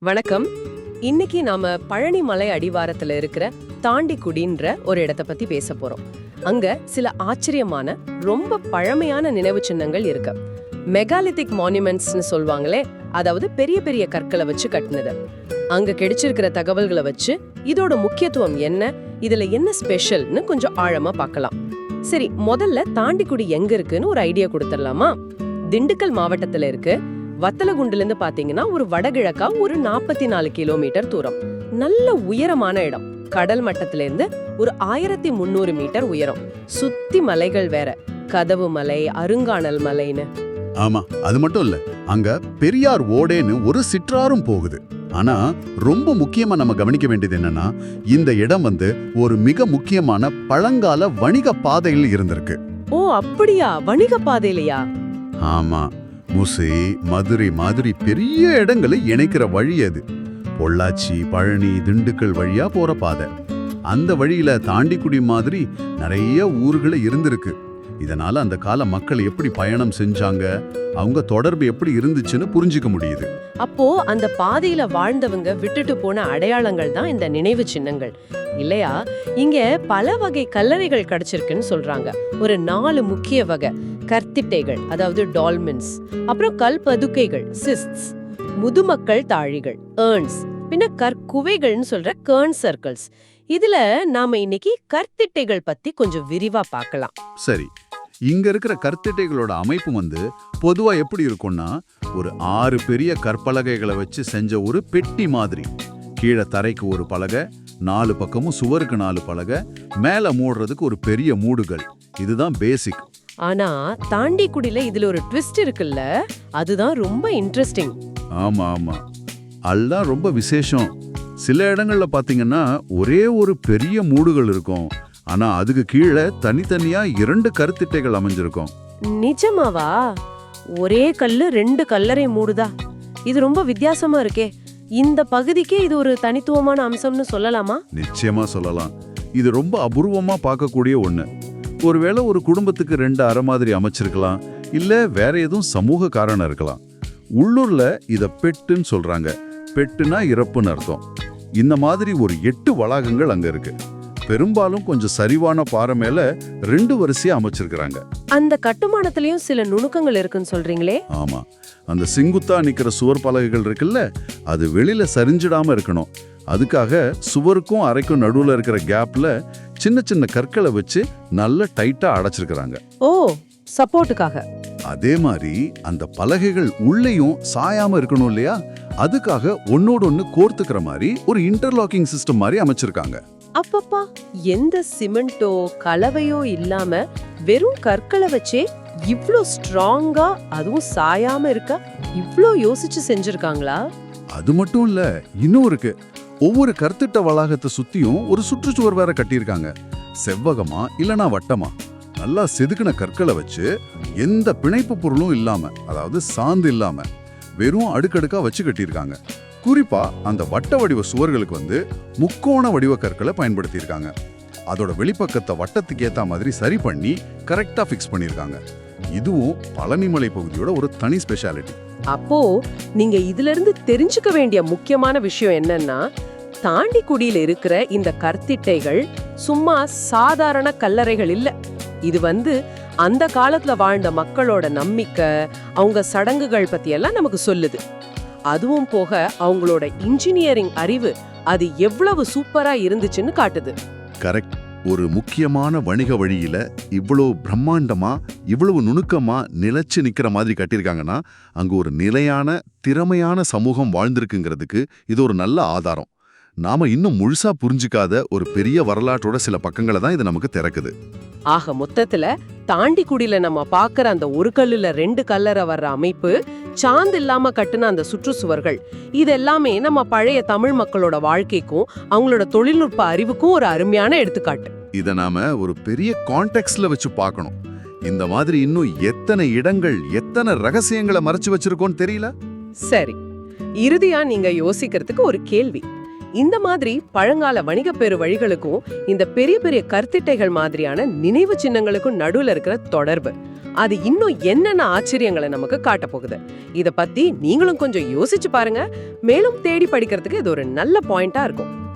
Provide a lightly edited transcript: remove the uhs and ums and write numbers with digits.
வணக்கம். இன்னைக்கு நாம பழனி மலை அடிவாரத்துல இருக்கிற தாண்டிக்குடின்ற ஒரு இடத்த பத்தி பேச போறோம். அங்க சில ஆச்சரியமான ரொம்ப பழமையான நினைவு சின்னங்கள் இருக்கு. மெகாலித்திக் மானுமெண்ட்ஸ்னு சொல்வாங்களே, அதாவது பெரிய பெரிய கற்களை வச்சு கட்டினது. அங்க கிடைச்சிருக்கிற தகவல்களை வச்சு இதோட முக்கியத்துவம் என்ன, இதுல என்ன ஸ்பெஷல்னு கொஞ்சம் ஆழமா பார்க்கலாம். சரி, முதல்ல தாண்டிக்குடி எங்க இருக்குன்னு ஒரு ஐடியா கொடுத்துடலாமா? திண்டுக்கல் மாவட்டத்துல இருக்கு. வத்தலகுண்டுல இருந்து பாத்தீங்கன்னா ஒரு வடகிழக்கா ஒரு 44 கிலோமீட்டர் தூரம். நல்ல உயரமான இடம். கடல் மட்டத்தில இருந்து ஒரு 1300 மீட்டர் உயரம். சுத்தி மலைகள் வேற, கதவு மலை, அருங்கானல் மலைன்னு. ஆமா, அது மட்டும் இல்ல, அங்க பெரியார் ஓடேன்னு ஒரு சிற்றாரும் போகுது. ஆனா ரொம்ப முக்கியமா நம்ம கவனிக்க வேண்டியது என்னன்னா, இந்த இடம் ஒரு மிக முக்கியமான பழங்கால வணிக பாதையில் இருந்திருக்கு. ஓ அப்படியா? வணிக பாதையிலையா? ஆமா, முசி, மதுரை மாதிரி பெரிய இடங்களை இணைக்கிற வழி அது. பொள்ளாச்சி, பழனி, திண்டுக்கல் வழியா போற பாதை. அந்த வழியில தாண்டிக்குடி மாதிரி நிறைய ஊர்களை இருந்திருக்கு. இதனால அந்த கால மக்கள் எப்படி பயணம் செஞ்சாங்க, அவங்க தொடர்பு எப்படி இருந்துச்சுன்னு புரிஞ்சுக்க முடியுது. அப்போ அந்த பாதையில வாழ்ந்தவங்க விட்டுட்டு போன அடையாளங்கள் தான் இந்த நினைவு சின்னங்கள் இல்லையா? இங்க பல வகை கல்லறைகள் கிடைச்சிருக்குன்னு சொல்றாங்க. ஒரு 4 முக்கிய வகை கற்திட்டைகள், அதாவது டால்மென்ஸ், அப்புறம் கல் பதுக்கைகள், சிஸ்ட்ஸ், முதுமக்கள் தாழிகள், ஏர்ன்ஸ், பின்ன கற்குவைகள்னு சொல்ற கர்ன் சர்க்கிள்ஸ். இதுல நாம இன்னைக்கு கற்திட்டைகள் பத்தி கொஞ்சம் விரிவா பார்க்கலாம். சரி, இங்க இருக்கிற கற்திட்டைகளோட அமைப்பு பொதுவா எப்படி இருக்கும்னா, ஒரு 6 பெரிய கற்பலகைகளை வச்சு செஞ்ச ஒரு பெட்டி மாதிரி. கீழே தரைக்கு ஒரு பலகை, 4 பக்கமும் சுவருக்கு 4 பலகை, மேல மூடுறதுக்கு ஒரு பெரிய மூடுகள். இதுதான் பேசிக். ஆனா தாண்டிக்குடியில இதுல ஒரு ட்விஸ்ட் இருக்குல்ல, அதுதான் ரொம்ப இன்ட்ரெஸ்டிங். ஆமா ஆமா, அதுதான் ரொம்ப விசேஷம். சில இடங்கள்ல பாத்தீங்கன்னா ஒரே ஒரு பெரிய மூடுகள் இருக்கும், ஆனா அதுக்கு கீழே தனித்தனியா 2 கருத்திட்டைகள் அமைஞ்சிருக்கும். நிஜமாவா? ஒரே கல்லு 2 கல்லறை மூடுதா? இது ரொம்ப வித்தியாசமா இருக்கே. இந்த பகுதிக்கே இது ஒரு தனித்துவமான அம்சம்னு சொல்லலாமா? நிச்சயமா சொல்லலாம். இது ரொம்ப அபூர்வமா பார்க்கக்கூடிய ஒண்ணு. ஒருவேளை ஒரு குடும்பத்துக்கு 2 அறை மாதிரி அமைச்சிருக்கலாம், இல்ல வேற எதுவும் சமூக காரணம் இருக்கலாம். உள்ளூர்ல இத பெட்டுன்னு சொல்றாங்க. பெட்டுனா இறப்புன்னு அர்த்தம். இந்த மாதிரி ஒரு 8 வளாகங்கள் அங்க இருக்கு. பெரும்பாலும் கொஞ்சம் சரிவான பாறை மேல 2 வரிசையா அமைச்சிருக்காங்க. அந்த கட்டுமானத்திலயும் சில நுணுக்கங்கள் இருக்குன்னு சொல்றீங்களே? ஆமா, அந்த செங்குத்தா நிக்கிற சுவர் பலகைகள் இருக்குல்ல, அது வெளியில சரிஞ்சிடாம இருக்கணும். அதுக்காக சுவருக்கும் அறைக்கும் நடுவுல இருக்கிற கேப்ல சின்ன சின்ன கற்களை வச்சு நல்ல டைட்டா அடைச்சிருக்காங்க. ஓ, சப்போர்ட்டுக்காக. அதே மாதிரி அந்த பலகைகள் உள்ளேயும் சாயாம இருக்கணும் இல்லையா, அதுக்காக ஒன்னோட ஒன்னு கோர்த்துக்கிற மாதிரி ஒரு இன்டர்லாக்கிங் சிஸ்டம் மாதிரி அமைச்சிருக்காங்க. அப்பப்பா, எந்த சிமெண்டோ கலவையோ இல்லாம வெறும் கற்களை வச்சே இவ்ளோ ஸ்ட்ராங்கா, அதுவும் சாயாம இருக்க இவ்ளோ யோசிச்சு செஞ்சிருக்காங்களா? அது மட்டும் இல்ல, இன்னும் இருக்கு. ஒவ்வொரு கற்திட்ட வளாகத்தை சுத்தியும் ஒரு சுற்றுச்சுவர் வேற கட்டியிருக்காங்க. செவ்வகமா இல்லனா வட்டமா, நல்லா செதுக்கின கற்களை வச்சு எந்த பிணைப்பு பொருளும் இல்லாம, அதாவது சாந்து இல்லாம வெறும் அடுக்கடுக்கா வச்சு கட்டியிருக்காங்க. குறிப்பா அந்த வட்ட வடிவ சுவர்களுக்கு முக்கோண வடிவ கற்களை பயன்படுத்தியிருக்காங்க. அதோட வெளிப்பக்கத்தை வட்டத்துக்கு ஏத்த மாதிரி சரி பண்ணி கரெக்டா ஃபிக்ஸ் பண்ணியிருக்காங்க. இதுவும் பழனிமலை பகுதியோட ஒரு தனி ஸ்பெஷாலிட்டி. அப்போ நீங்க இதுல இருந்து தெரிஞ்சுக்க வேண்டிய முக்கியமான விஷயம் என்னன்னா, தாண்டிக்குடியில இருக்கிற இந்த கற்திட்டைகள் சும்மா சாதாரண கல்லறைகள் இல்ல. இது அந்த காலத்துல வாழ்ந்த மக்களோட நம்பிக்கை, அவங்க சடங்குகள் பத்தி எல்லாம் நமக்கு சொல்லுது. அதுவும் போக அவங்களோட இன்ஜினியரிங் அறிவு அது எவ்வளவு சூப்பரா இருந்துச்சுன்னு காட்டுது. கரெக்ட். ஒரு முக்கியமான வணிக வழியில இவ்வளவு பிரம்மாண்டமா, இவ்வளவு நுணுக்கமா நிலைச்சு நிக்கிற மாதிரி கட்டியிருக்காங்கன்னா, அங்க ஒரு நிலையான திறமையான சமூகம் வாழ்ந்திருக்குங்கிறதுக்கு இது ஒரு நல்ல ஆதாரம். நாம இன்னும் முழுசா புரிஞ்சுக்காத ஒரு பெரிய வரலாற்றோட சில பக்கங்களை தான் இது நமக்கு திறக்குது. ஆக மொத்தத்துல தாண்டிக்குடியில நம்ம பாக்குற அந்த ஒரு கல்லுல 2 கல்லறை வர்ற அமைப்பு, சாந்து இல்லாம கட்டுன அந்த சுற்றுச்சுவர்கள், இது எல்லாமே நம்ம பழைய தமிழ் மக்களோட வாழ்க்கைக்கும் அவங்களோட தொழில்நுட்ப அறிவுக்கும் ஒரு அருமையான எடுத்துக்காட்டு. இத நாம ஒரு பெரிய கான்டெக்ஸ்ட்ல வச்சு பார்க்கணும். இந்த மாதிரி இன்னும் எத்தனை இடங்கள், எத்தனை ரகசியங்களை மறைச்சு வச்சிருக்கோன்னு தெரியல. சரி, இறுதியா நீங்க யோசிக்கிறதுக்கு ஒரு கேள்வி. இந்த மாதிரி பழங்கால வணிகப்பெரு வழிகளுக்கும் இந்த பெரிய பெரிய கற்திட்டைகள் மாதிரியான நினைவு சின்னங்களுக்கும் நடுவுல இருக்கிற தொடர்பு அது இன்னும் என்னென்ன ஆச்சரியங்களை நமக்கு காட்ட போகுது. இத பத்தி நீங்களும் கொஞ்சம் யோசிச்சு பாருங்க. மேலும் தேடி படிக்கிறதுக்கு இது ஒரு நல்ல பாயிண்டா இருக்கும்.